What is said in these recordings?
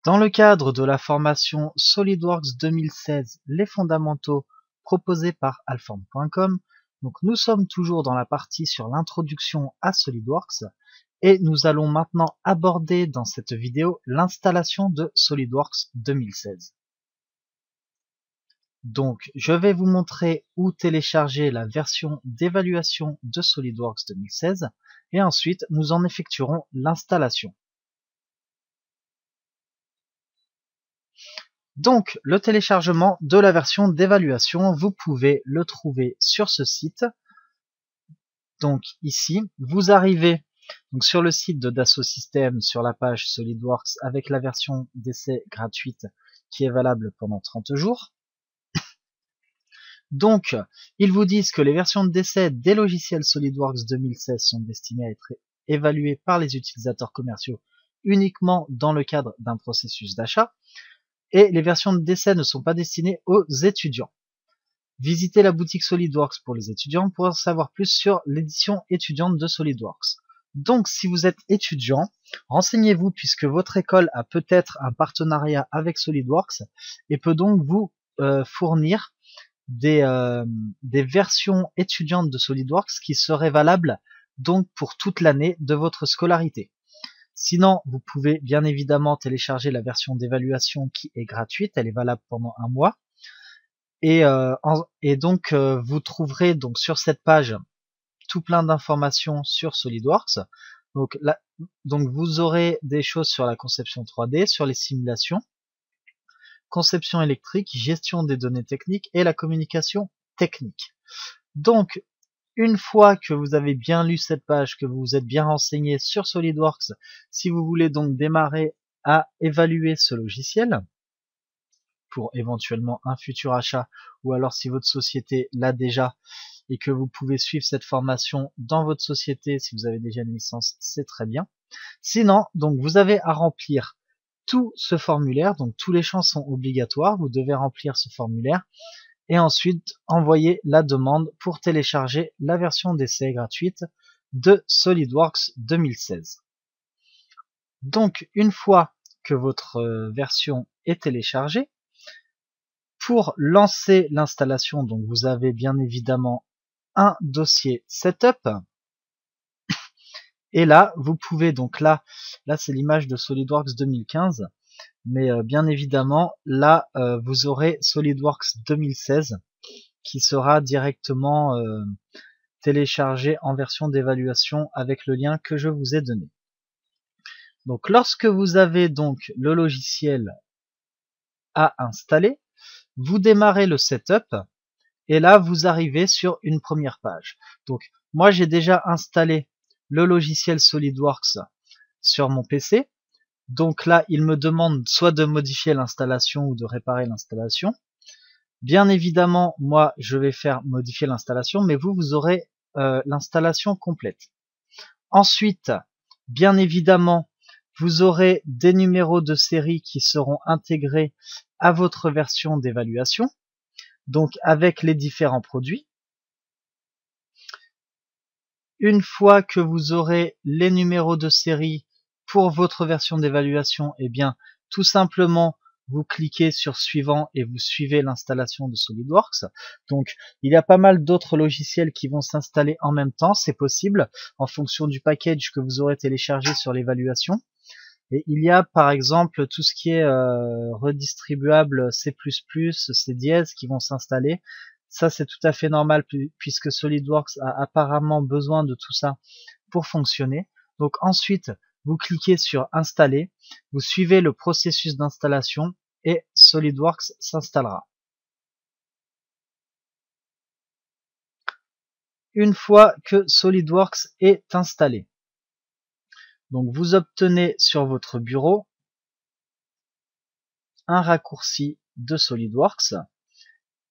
Dans le cadre de la formation SolidWorks 2016, les fondamentaux proposés par Alform.com, donc nous sommes toujours dans la partie sur l'introduction à SolidWorks et nous allons maintenant aborder dans cette vidéo l'installation de SolidWorks 2016. Donc je vais vous montrer où télécharger la version d'évaluation de SolidWorks 2016 et ensuite nous en effectuerons l'installation. Donc, le téléchargement de la version d'évaluation, vous pouvez le trouver sur ce site. Donc ici, vous arrivez donc sur le site de Dassault Systèmes, sur la page SolidWorks, avec la version d'essai gratuite qui est valable pendant 30 jours. Donc, ils vous disent que les versions d'essai des logiciels SolidWorks 2016 sont destinées à être évaluées par les utilisateurs commerciaux uniquement dans le cadre d'un processus d'achat. Et les versions d'essai ne sont pas destinées aux étudiants. Visitez la boutique SolidWorks pour les étudiants pour en savoir plus sur l'édition étudiante de SolidWorks. Donc si vous êtes étudiant, renseignez-vous puisque votre école a peut-être un partenariat avec SolidWorks et peut donc vous fournir des versions étudiantes de SolidWorks qui seraient valables donc pour toute l'année de votre scolarité. Sinon, vous pouvez bien évidemment télécharger la version d'évaluation qui est gratuite, elle est valable pendant un mois. Et donc vous trouverez donc sur cette page tout plein d'informations sur SolidWorks. Donc vous aurez des choses sur la conception 3D, sur les simulations, conception électrique, gestion des données techniques et la communication technique. Donc une fois que vous avez bien lu cette page, que vous vous êtes bien renseigné sur SolidWorks, si vous voulez donc démarrer à évaluer ce logiciel pour éventuellement un futur achat, ou alors si votre société l'a déjà et que vous pouvez suivre cette formation dans votre société, si vous avez déjà une licence, c'est très bien. Sinon, donc vous avez à remplir tout ce formulaire, donc tous les champs sont obligatoires, vous devez remplir ce formulaire et ensuite envoyer la demande pour télécharger la version d'essai gratuite de SolidWorks 2016. Donc une fois que votre version est téléchargée, pour lancer l'installation, donc vous avez bien évidemment un dossier setup. Et là, vous pouvez donc là c'est l'image de SolidWorks 2015. Mais bien évidemment, là, vous aurez SolidWorks 2016 qui sera directement téléchargé en version d'évaluation avec le lien que je vous ai donné. Donc lorsque vous avez donc le logiciel à installer, vous démarrez le setup et là vous arrivez sur une première page. Donc moi j'ai déjà installé le logiciel SolidWorks sur mon PC. Donc là il me demande soit de modifier l'installation ou de réparer l'installation. Bien évidemment moi je vais faire modifier l'installation, mais vous aurez l'installation complète. Ensuite, bien évidemment, vous aurez des numéros de série qui seront intégrés à votre version d'évaluation, donc avec les différents produits. Une fois que vous aurez les numéros de série pour votre version d'évaluation, eh bien, tout simplement, vous cliquez sur suivant et vous suivez l'installation de SolidWorks. Donc, il y a pas mal d'autres logiciels qui vont s'installer en même temps, c'est possible, en fonction du package que vous aurez téléchargé sur l'évaluation. Et il y a par exemple tout ce qui est redistribuable C++, C dièse qui vont s'installer. Ça c'est tout à fait normal puisque SolidWorks a apparemment besoin de tout ça pour fonctionner. Donc ensuite, vous cliquez sur installer, vous suivez le processus d'installation et SolidWorks s'installera. Une fois que SolidWorks est installé, donc vous obtenez sur votre bureau un raccourci de SolidWorks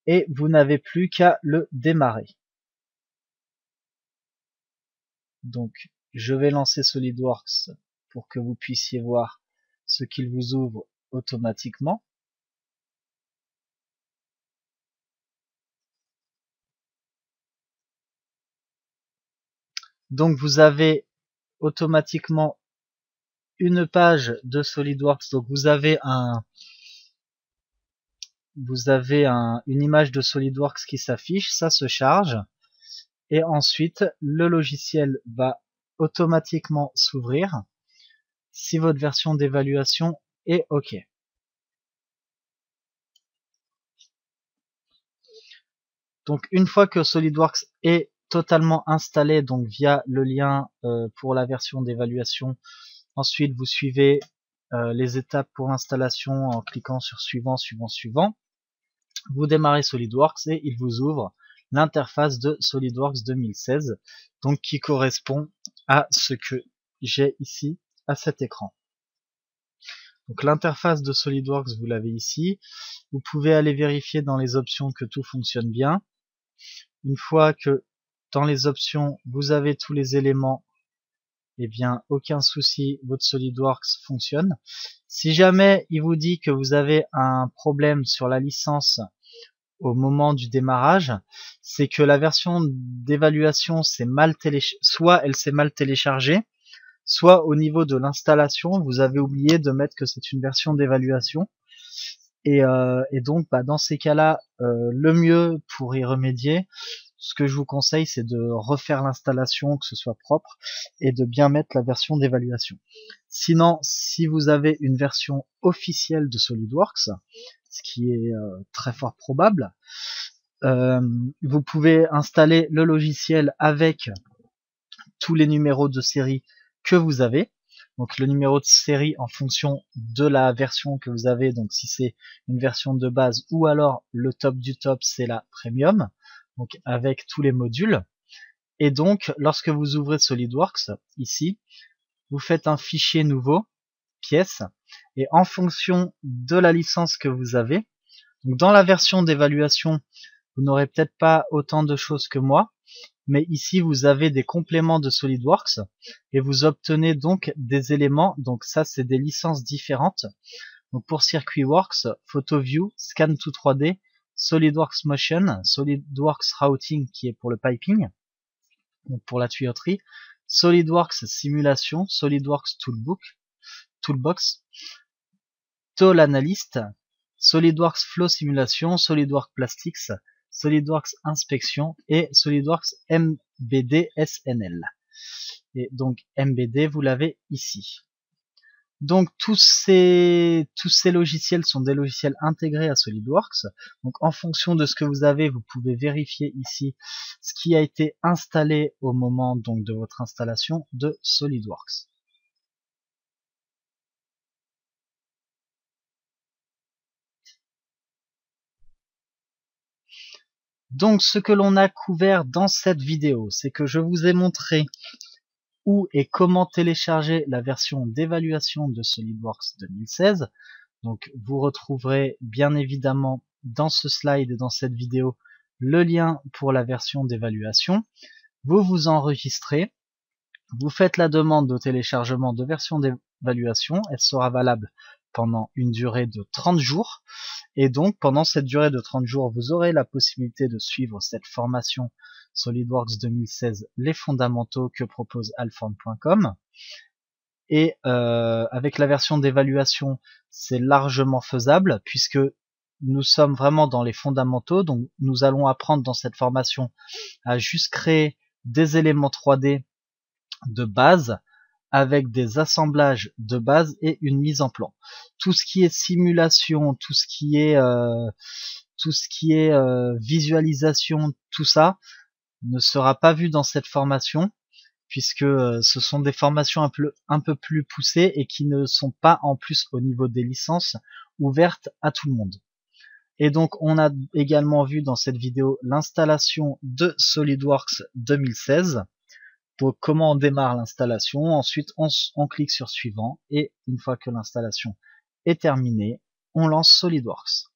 et vous n'avez plus qu'à le démarrer. Donc je vais lancer SolidWorks pour que vous puissiez voir ce qu'il vous ouvre automatiquement. Donc vous avez automatiquement une page de SolidWorks. Donc vous avez une image de SolidWorks qui s'affiche, ça se charge et ensuite le logiciel va automatiquement s'ouvrir si votre version d'évaluation est OK. Donc une fois que SolidWorks est totalement installé, donc via le lien pour la version d'évaluation, ensuite vous suivez les étapes pour l'installation en cliquant sur suivant, suivant, suivant. Vous démarrez SolidWorks et il vous ouvre l'interface de SolidWorks 2016, donc qui correspond à ce que j'ai ici à cet écran. Donc l'interface de SolidWorks, vous l'avez ici. Vous pouvez aller vérifier dans les options que tout fonctionne bien. Une fois que dans les options, vous avez tous les éléments, eh bien aucun souci, votre SolidWorks fonctionne. Si jamais il vous dit que vous avez un problème sur la licence au moment du démarrage, c'est que la version d'évaluation soit elle s'est mal téléchargée, soit au niveau de l'installation, vous avez oublié de mettre que c'est une version d'évaluation. Et donc, dans ces cas-là, le mieux pour y remédier, ce que je vous conseille, c'est de refaire l'installation, que ce soit propre, et de bien mettre la version d'évaluation. Sinon, si vous avez une version officielle de SolidWorks, ce qui est très fort probable, vous pouvez installer le logiciel avec tous les numéros de série que vous avez. Donc le numéro de série en fonction de la version que vous avez, donc si c'est une version de base ou alors le top du top c'est la premium, donc avec tous les modules. Et donc lorsque vous ouvrez SolidWorks, ici, vous faites un fichier nouveau, pièce, et en fonction de la licence que vous avez, donc dans la version d'évaluation, vous n'aurez peut-être pas autant de choses que moi, mais ici vous avez des compléments de SolidWorks et vous obtenez donc des éléments, donc ça c'est des licences différentes. Donc pour SircuitWorks, PhotoView, Scan2 3D, SolidWorks Motion, SolidWorks Routing qui est pour le piping, donc pour la tuyauterie, SolidWorks Simulation, SolidWorks Toolbox, Tool Analyst, SolidWorks Flow Simulation, SolidWorks Plastics, SolidWorks Inspection et SolidWorks MBD SNL. Et donc MBD, vous l'avez ici. Donc tous ces logiciels sont des logiciels intégrés à SolidWorks. Donc en fonction de ce que vous avez, vous pouvez vérifier ici ce qui a été installé au moment donc de votre installation de SolidWorks. Donc ce que l'on a couvert dans cette vidéo, c'est que je vous ai montré où et comment télécharger la version d'évaluation de SolidWorks 2016. Donc vous retrouverez bien évidemment dans ce slide et dans cette vidéo le lien pour la version d'évaluation. Vous vous enregistrez, vous faites la demande de téléchargement de version d'évaluation, elle sera valable pendant une durée de 30 jours. Et donc, pendant cette durée de 30 jours, vous aurez la possibilité de suivre cette formation SolidWorks 2016, les fondamentaux que propose alform.com. Et avec la version d'évaluation, c'est largement faisable puisque nous sommes vraiment dans les fondamentaux. Donc, nous allons apprendre dans cette formation à juste créer des éléments 3D de base avec des assemblages de base et une mise en plan. Tout ce qui est simulation, tout ce qui est visualisation, tout ça ne sera pas vu dans cette formation puisque ce sont des formations un peu plus poussées et qui ne sont pas en plus au niveau des licences ouvertes à tout le monde. Et donc on a également vu dans cette vidéo l'installation de SolidWorks 2016. Donc comment on démarre l'installation, ensuite on clique sur suivant et une fois que l'installation est terminée, on lance SolidWorks.